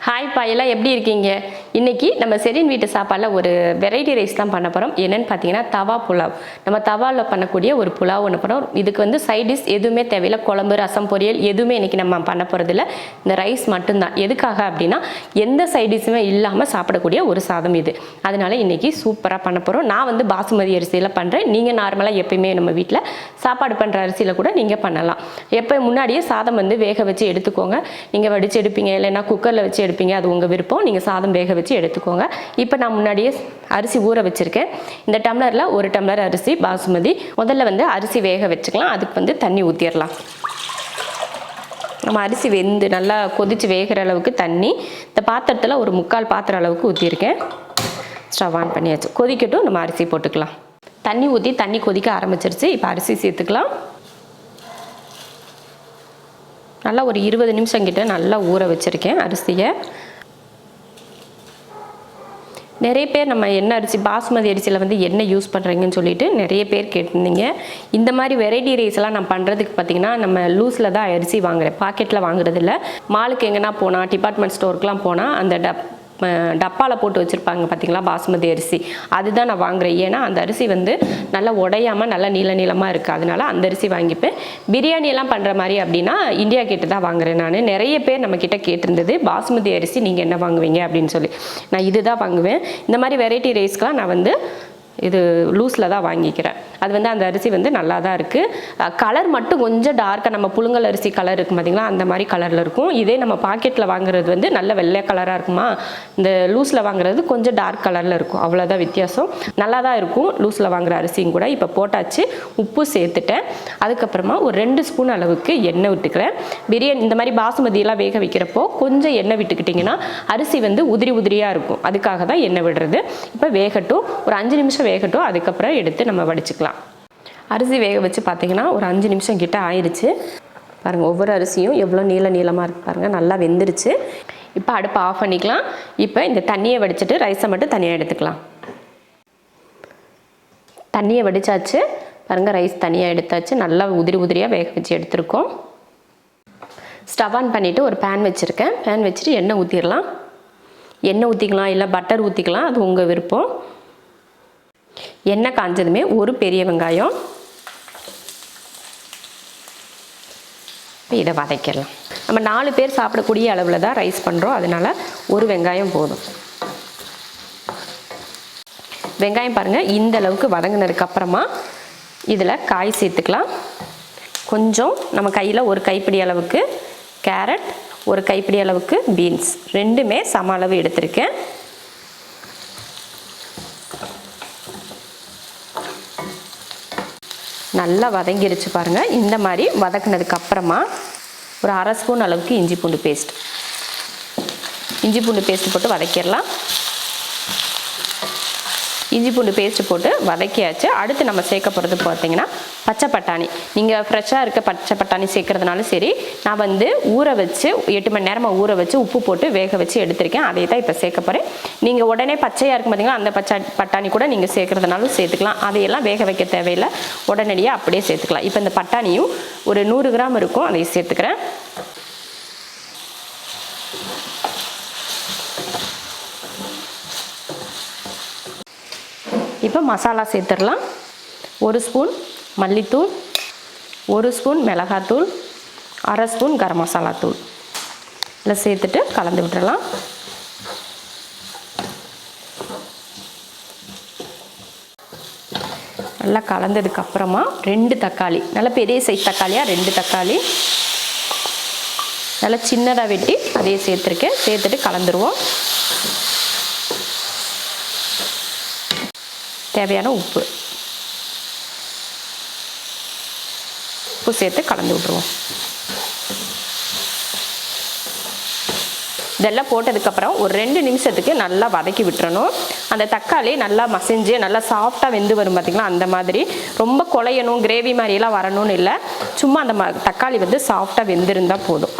Hi பாயெல்லாம் எப்படி இருக்கீங்க? இன்னைக்கு நம்ம செரின் வீட்டு சாப்பாடில் ஒரு வெரைட்டி ரைஸ் தான் பண்ண போகிறோம். என்னென்னு பார்த்தீங்கன்னா தவா புலாவ். நம்ம தவாவில் பண்ணக்கூடிய ஒரு புலாவ் ஒன்று பண்ணுறோம். இதுக்கு வந்து சைட் டிஷ் எதுவுமே தேவையில்லை. குழம்பு, ரசம், பொரியல் எதுவுமே இன்றைக்கி நம்ம பண்ண போகிறதில்ல. இந்த ரைஸ் மட்டும்தான். எதுக்காக அப்படின்னா எந்த சைட் டிஷ்ஷுமே இல்லாமல் சாப்பிடக்கூடிய ஒரு சாதம் இது. அதனால இன்றைக்கி சூப்பராக பண்ண போகிறோம். நான் வந்து பாசுமதி அரிசியில் பண்ணுறேன். நீங்கள் நார்மலாக எப்பயுமே நம்ம வீட்டில் சாப்பாடு பண்ணுற அரிசியில் கூட நீங்கள் பண்ணலாம். எப்போ முன்னாடியே சாதம் வந்து வேக வச்சு எடுத்துக்கோங்க. நீங்கள் வடித்து எடுப்பீங்க, இல்லைன்னா குக்கரில் வச்சு எடுப்பீங்க, அது உங்கள் விருப்பம். நீங்கள் சாதம் வேக வச்சு எடுத்துக்கோங்க. இப்போ நான் முன்னாடியே அரிசி ஊற வச்சுருக்கேன். இந்த டம்ளரில் 1 டம்ளர் அரிசி பாசுமதி. முதல்ல வந்து அரிசி வேக வச்சுக்கலாம். அதுக்கு வந்து தண்ணி ஊற்றிடலாம். நம்ம அரிசி வெந்து நல்லா கொதித்து வேகிற அளவுக்கு தண்ணி இந்த பாத்திரத்தில் ஒரு 3/4 பாத்திரம் அளவுக்கு ஊற்றிருக்கேன். ஸ்டவ் ஆன் பண்ணியாச்சு. கொதிக்கட்டும், நம்ம அரிசி போட்டுக்கலாம். தண்ணி ஊற்றி தண்ணி கொதிக்க ஆரம்பிச்சிருச்சு. இப்போ அரிசி சேர்த்துக்கலாம். நல்லா ஒரு 20 நிமிஷம் கிட்ட நல்லா ஊற வச்சுருக்கேன் அரிசியை. நிறைய பேர் நம்ம என்ன அரிசி பாசுமதி அரிசியில் வந்து என்ன யூஸ் பண்ணுறீங்கன்னு சொல்லிட்டு நிறைய பேர் கேட்டிருந்தீங்க. இந்த மாதிரி வெரைட்டி ரைஸ்லாம் நான் பண்ணுறதுக்கு பார்த்திங்கன்னா நம்ம லூஸில் தான் அரிசி வாங்குறேன், பாக்கெட்டில் வாங்குறதில்ல. மாலுக்கு எங்கன்னா போனால், டிபார்ட்மெண்ட் ஸ்டோருக்குலாம் போனால் அந்த டப்பாவில் போட்டு வச்சுருப்பாங்க பார்த்திங்களா பாசுமதி அரிசி, அதுதான் நான் வாங்குறேன். ஏன்னா அந்த அரிசி வந்து நல்லா உடையாமல் நல்லா நீளமாக இருக்குது. அதனால அந்த அரிசி வாங்கிப்பேன். பிரியாணியெல்லாம் பண்ணுற மாதிரி அப்படின்னா இந்தியா கேட்டு தான் வாங்குறேன். நான் நிறைய பேர் நம்மக்கிட்ட கேட்டிருந்தது பாசுமதி அரிசி நீங்கள் என்ன வாங்குவீங்க அப்படின்னு சொல்லி. நான் இது தான் வாங்குவேன். இந்த மாதிரி வெரைட்டி ரைஸ்க்கெலாம் நான் வந்து இது லூஸில் தான் வாங்கிக்கிறேன். அது வந்து அந்த அரிசி வந்து நல்லா தான் இருக்குது. கலர் மட்டும் கொஞ்சம் டார்க்காக, நம்ம புழுங்கல் அரிசி கலர் இருக்கும் பார்த்திங்களா, அந்த மாதிரி கலரில் இருக்கும். இதே நம்ம பாக்கெட்டில் வாங்குறது வந்து நல்ல வெள்ளை கலராக இருக்குமா, இந்த லூஸில் வாங்குறது கொஞ்சம் டார்க் கலரில் இருக்கும். அவ்வளோதான் வித்தியாசம். நல்லா தான் இருக்கும் லூஸில் வாங்குகிற அரிசியும் கூட. இப்போ போட்டாச்சு, உப்பு சேர்த்துட்டேன். அதுக்கப்புறமா ஒரு 2 ஸ்பூன் அளவுக்கு எண்ணெய் விட்டுக்கிறேன். பிரியாணி இந்த மாதிரி பாசுமதியெல்லாம் வேக வைக்கிறப்போ கொஞ்சம் எண்ணெய் விட்டுக்கிட்டிங்கன்னா அரிசி வந்து உதிரியாக இருக்கும். அதுக்காக தான் எண்ணெய் விடுறது. இப்போ வேகட்டும், ஒரு 5 நிமிஷம் வேகட்டும். அதுக்கப்புறம் எடுத்து நம்ம வடிச்சுக்கலாம். அரிசி வேக வச்சு பார்த்திங்கன்னா ஒரு 5 நிமிஷம் கிட்ட ஆயிடுச்சு. பாருங்கள், ஒவ்வொரு அரிசியும் எவ்வளோ நீளமாக இருக்குது பாருங்கள், நல்லா வெந்துருச்சு. இப்போ அடுப்பை ஆஃப் பண்ணிக்கலாம். இப்போ இந்த தண்ணியை வடிச்சிட்டு ரைஸை மட்டும் தனியாக எடுத்துக்கலாம். தண்ணியை வடித்தாச்சு பாருங்கள், ரைஸ் தனியாக எடுத்தாச்சு. நல்லா உதிரியாக வேக வச்சு எடுத்துருக்கோம். ஸ்டவ் ஆன் பண்ணிவிட்டு ஒரு பேன் வச்சுருக்கேன். பேன் வச்சுட்டு எண்ணெய் ஊற்றிடலாம். எண்ணெய் ஊற்றிக்கலாம், இல்லை பட்டர் ஊற்றிக்கலாம், அது உங்கள் விருப்பம். எண்ணெய் காஞ்சதுமே ஒரு பெரிய வெங்காயம், இதை வதக்கிடலாம். நம்ம 4 பேர் சாப்பிடக்கூடிய அளவில் தான் ரைஸ் பண்ணுறோம். அதனால் ஒரு வெங்காயம் போதும். வெங்காயம் பாருங்கள் இந்த அளவுக்கு வதங்கினதுக்கப்புறமா இதில் காய் சேர்த்துக்கலாம். கொஞ்சம் நம்ம கையில் ஒரு கைப்பிடி அளவுக்கு கேரட், ஒரு கைப்பிடி அளவுக்கு பீன்ஸ், ரெண்டுமே சம அளவு எடுத்திருக்கேன். நல்லா வதங்கிருச்சு பாருங்கள். இந்த மாதிரி வதக்குனதுக்கு அப்புறமா ஒரு 1/2 ஸ்பூன் அளவுக்கு இஞ்சி பூண்டு பேஸ்ட் போட்டு வதக்கிடலாம். இஞ்சி பூண்டு பேஸ்ட்டு போட்டு வதக்கியாச்சு. அடுத்து நம்ம சேர்க்க போகிறது பார்த்திங்கன்னா பச்சை பட்டாணி. நீங்கள் ஃப்ரெஷ்ஷாக இருக்க பச்சை பட்டாணி சேர்க்குறதுனாலும் சரி, நான் வந்து ஊற வச்சு 8 மணி நேரமாக ஊற வச்சு உப்பு போட்டு வேக வச்சு எடுத்திருக்கேன். அதை தான் இப்போ சேர்க்க போகிறேன். நீங்கள் உடனே பச்சையாக இருக்கும் பார்த்திங்கன்னா அந்த பச்சை பட்டாணி கூட நீங்கள் சேர்க்குறதுனாலும் சேர்த்துக்கலாம். அதையெல்லாம் வேக வைக்க தேவையில்லை, உடனடியாக அப்படியே சேர்த்துக்கலாம். இப்போ இந்த பட்டாணியும் ஒரு 100 கிராம் இருக்கும், அதை சேர்த்துக்கிறேன். இப்போ மசாலா சேர்த்துடலாம். 1 ஸ்பூன் மல்லித்தூள், 1 ஸ்பூன் மிளகாத்தூள், 1/2 ஸ்பூன் கரம் மசாலா தூள் இதில் சேர்த்துட்டு கலந்து விட்டுறலாம். நல்லா கலந்ததுக்கப்புறமா 2 தக்காளி, நல்ல பெரிய சைஸ் தக்காளியாக 2 தக்காளி நல்லா சின்னதாக வெட்டி அதையே சேர்த்துருக்கேன். சேர்த்துட்டு கலந்துருவோம். தேவையான உப்பு சேர்த்து கலந்து விட்டுருவோம். இதெல்லாம் போட்டதுக்கப்புறம் ஒரு 2 நிமிஷத்துக்கு நல்லா வதக்கி விட்டுறணும். அந்த தக்காளி நல்லா மசிஞ்சு நல்லா சாஃப்டாக வெந்து வரும் பார்த்திங்களா, அந்த மாதிரி ரொம்ப குழையணும் கிரேவி மாதிரியெல்லாம் வரணும்னு இல்லை. சும்மா அந்த தக்காளி வந்து சாஃப்டாக வெந்திருந்தால் போதும்.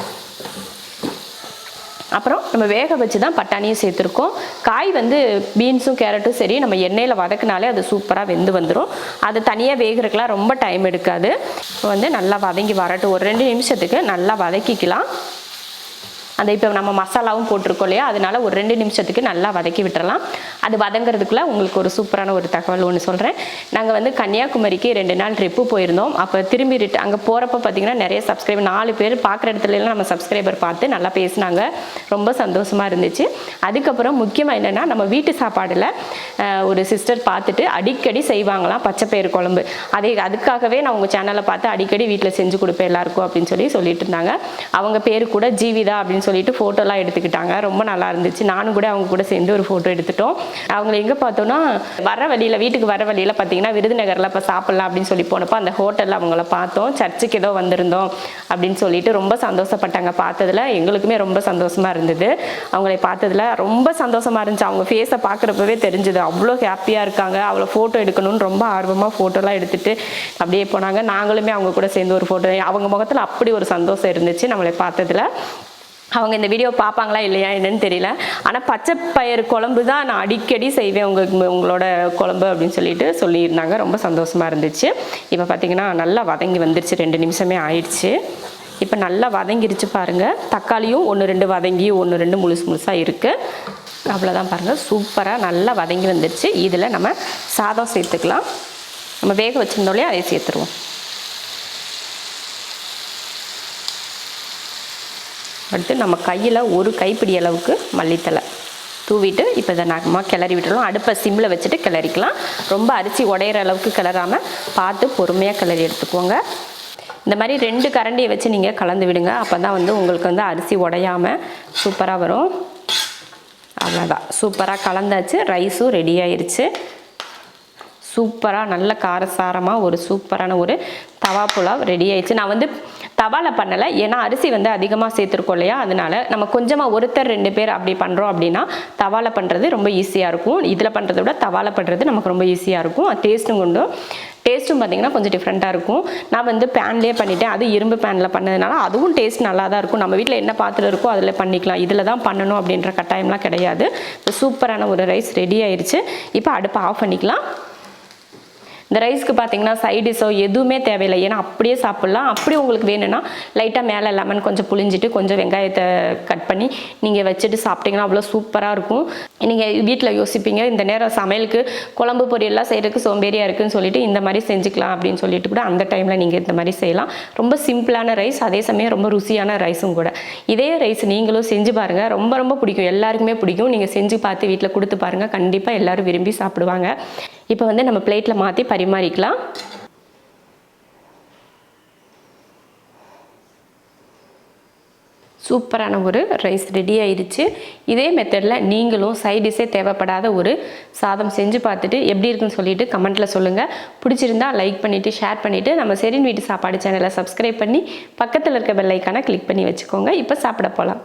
அப்புறம் நம்ம வேக வச்சு தான் பட்டாணியும் சேர்த்துருக்கோம். காய் வந்து பீன்ஸும் கேரட்டும் சரி நம்ம எண்ணெயில் வதக்கினாலே அது சூப்பராக வெந்து வந்துடும். அது தனியாக வேகிறதுக்கெலாம் ரொம்ப டைம் எடுக்காது. வந்து நல்லா வதங்கி வரட்டும். ஒரு 2 நிமிஷத்துக்கு நல்லா வதக்கிக்கலாம். அந்த இப்போ நம்ம மசாலாவும் போட்டிருக்கோம் இல்லையா, அதனால ஒரு 2 நிமிஷத்துக்கு நல்லா வதக்கி விட்டுறலாம். அது வதங்கிறதுக்குள்ளே உங்களுக்கு ஒரு சூப்பரான ஒரு தகவல் ஒன்று சொல்கிறேன். நாங்கள் வந்து கன்னியாகுமரிக்கு 2 நாள் ட்ரிப்பு போயிருந்தோம். அப்போ திரும்பி அங்கே போகிறப்ப பார்த்திங்கன்னா நிறைய சப்ஸ்கிரைபர் 4 பேர் பார்க்குற இடத்துலலாம் நம்ம சப்ஸ்கிரைபர் பார்த்து நல்லா பேசினாங்க. ரொம்ப சந்தோஷமாக இருந்துச்சு. அதுக்கப்புறம் முக்கியமாக என்னென்னா, நம்ம வீட்டு சாப்பாடில் ஒரு சிஸ்டர் பார்த்துட்டு அடிக்கடி செய்வாங்களாம் பச்சைப்பயிறு குழம்பு. அதுக்காகவே நான் உங்கள் சேனலை பார்த்து அடிக்கடி வீட்டில் செஞ்சு கொடுப்பேன் எல்லாருக்கும் அப்படின்னு சொல்லிட்டு இருந்தாங்க. அவங்க பேர் கூட ஜீவிதா அப்படின்னு சொல்லிட்டு ஃபோட்டோலாம் எடுத்துக்கிட்டாங்க. ரொம்ப நல்லா இருந்துச்சு. நானும் கூட அவங்க கூட சேர்ந்து ஒரு ஃபோட்டோ எடுத்துட்டோம். அவங்கள எங்கே பார்த்தோன்னா, வீட்டுக்கு வர வழியில் பார்த்தீங்கன்னா விருதுநகரில் இப்போ சாப்பிட்லாம் அப்படின்னு சொல்லி போனப்போ அந்த ஹோட்டலில் அவங்கள பார்த்தோம். சர்ச்சுக்கு ஏதோ வந்திருந்தோம் அப்படின்னு சொல்லிட்டு ரொம்ப சந்தோஷப்பட்டாங்க. பார்த்ததில் எங்களுக்குமே ரொம்ப சந்தோஷமாக இருந்தது. அவங்களை பார்த்ததில் ரொம்ப சந்தோஷமாக இருந்துச்சு. அவங்க ஃபேஸை பார்க்குறப்பவே தெரிஞ்சுது அவ்வளோ ஹாப்பியாக இருக்காங்க. அவ்வளோ ஃபோட்டோ எடுக்கணும்னு ரொம்ப ஆர்வமாக ஃபோட்டோலாம் எடுத்துகிட்டு அப்படியே போனாங்க. நாங்களுமே அவங்க கூட சேர்ந்து ஒரு ஃபோட்டோ, அவங்க முகத்தில் அப்படி ஒரு சந்தோஷம் இருந்துச்சு நம்மளை பார்த்ததில். அவங்க இந்த வீடியோ பார்ப்பாங்களா இல்லையா என்னன்னு தெரியல. ஆனால் பச்சை பயிறு குழம்பு தான் நான் அடிக்கடி செய்வேன் உங்களோட குழம்பு அப்படின்னு சொல்லியிருந்தாங்க. ரொம்ப சந்தோஷமாக இருந்துச்சு. இப்போ பார்த்தீங்கன்னா நல்லா வதங்கி வந்துருச்சு. 2 நிமிஷமே ஆயிடுச்சு. இப்போ நல்லா வதங்கிருச்சு பாருங்கள். தக்காளியும் 1-2 வதங்கி 1-2 முழுசாக இருக்குது. அவ்வளோதான் பாருங்கள். சூப்பராக நல்லா வதங்கி வந்துருச்சு. இதில் நம்ம சாதம் சேர்த்துக்கலாம். நம்ம வேக வச்சுருந்தோம் அதை சேர்த்துருவோம். அடுத்து நம்ம கையில் ஒரு கைப்பிடி அளவுக்கு மல்லித்தலை தூவிட்டு இப்போ இதை நம்ம கிளறி விட்டுருவோம். அடுப்பை சிம்மில் வச்சுட்டு கிளறிக்கலாம். ரொம்ப அரிசி உடையிற அளவுக்கு கிளறாமல் பார்த்து பொறுமையாக கிளறி எடுத்துக்கோங்க. இந்த மாதிரி 2 கரண்டியை வச்சு நீங்கள் கலந்து விடுங்க. அப்போ தான் வந்து உங்களுக்கு வந்து அரிசி உடையாமல் சூப்பராக வரும். அவ்வளோதான், சூப்பராக கலந்தாச்சு. ரைஸும் ரெடி ஆயிடுச்சு. சூப்பராக நல்ல காரசாரமாக ஒரு சூப்பரான ஒரு தவா புலாவ் ரெடி ஆயிடுச்சு. நான் வந்து தவாவில் பண்ணலை, ஏன்னா அரிசி வந்து அதிகமாக சேர்த்துருக்கோம் இல்லையா, அதனால நம்ம கொஞ்சமாக 1-2 பேர் அப்படி பண்ணுறோம் அப்படின்னா தவாவில் பண்ணுறது ரொம்ப ஈஸியாக இருக்கும். இதில் பண்ணுறத விட தவாவில் பண்ணுறது நமக்கு ரொம்ப ஈஸியாக இருக்கும். டேஸ்ட்டும் பார்த்திங்கன்னா கொஞ்சம் டிஃப்ரெண்ட்டாக இருக்கும். நான் வந்து பேன்லேயே பண்ணிட்டேன். அது இரும்பு பேனில் பண்ணதுனால அதுவும் டேஸ்ட் நல்லா தான் இருக்கும். நம்ம வீட்டில் என்ன பாத்திரம் இருக்கோ அதில் பண்ணிக்கலாம். இதில் தான் பண்ணணும் அப்படின்ற கட்டாயம்லாம் கிடையாது. சூப்பரான ஒரு ரைஸ் ரெடி ஆயிடுச்சு. இப்போ அடுப்பை ஆஃப் பண்ணிக்கலாம். இந்த ரைஸ்க்கு பார்த்தீங்கன்னா சைடிஷோ எதுவுமே தேவையில்லை, ஏன்னா அப்படியே சாப்பிட்லாம். அப்படி உங்களுக்கு வேணும்னா லைட்டாக மேலே லெமன் கொஞ்சம் புளிஞ்சிட்டு கொஞ்சம் வெங்காயத்தை கட் பண்ணி நீங்கள் வச்சுட்டு சாப்பிட்டிங்கன்னா அவ்வளோ சூப்பராக இருக்கும். நீங்கள் வீட்டில் யோசிப்பீங்க, இந்த நேரம் சமையலுக்கு குழம்பு பொரியெல்லாம் செய்கிறதுக்கு சோம்பேறியாக இருக்குதுன்னு சொல்லிட்டு இந்த மாதிரி செஞ்சுக்கலாம் அப்படின்னு சொல்லிட்டு கூட அந்த டைமில் நீங்கள் இந்த மாதிரி செய்யலாம். ரொம்ப சிம்பிளான ரைஸ், அதே சமயம் ரொம்ப ருசியான ரைஸும் கூட. இதே ரைஸ் நீங்களும் செஞ்சு பாருங்கள். ரொம்ப ரொம்ப பிடிக்கும், எல்லாருக்குமே பிடிக்கும். நீங்கள் செஞ்சு பார்த்து வீட்டில் கொடுத்து பாருங்கள். கண்டிப்பாக எல்லோரும் விரும்பி சாப்பிடுவாங்க. இப்போ வந்து நம்ம பிளேட்டில் மாற்றி பரிமாறிக்கலாம். சூப்பரான ஒரு ரைஸ் ரெடி ஆயிடுச்சு. இதே மெத்தடில் நீங்களும் சைடிஷே தேவைப்படாத ஒரு சாதம் செஞ்சு பார்த்துட்டு எப்படி இருக்குன்னு சொல்லிட்டு கமெண்ட்டில் சொல்லுங்கள். பிடிச்சிருந்தா லைக் பண்ணிவிட்டு ஷேர் பண்ணிவிட்டு நம்ம ஷெரின் வீட்டு சாப்பாடு சேனலை சப்ஸ்கிரைப் பண்ணி பக்கத்தில் இருக்க பெல் ஐக்கானை கிளிக் பண்ணி வச்சுக்கோங்க. இப்போ சாப்பிட போகலாம்.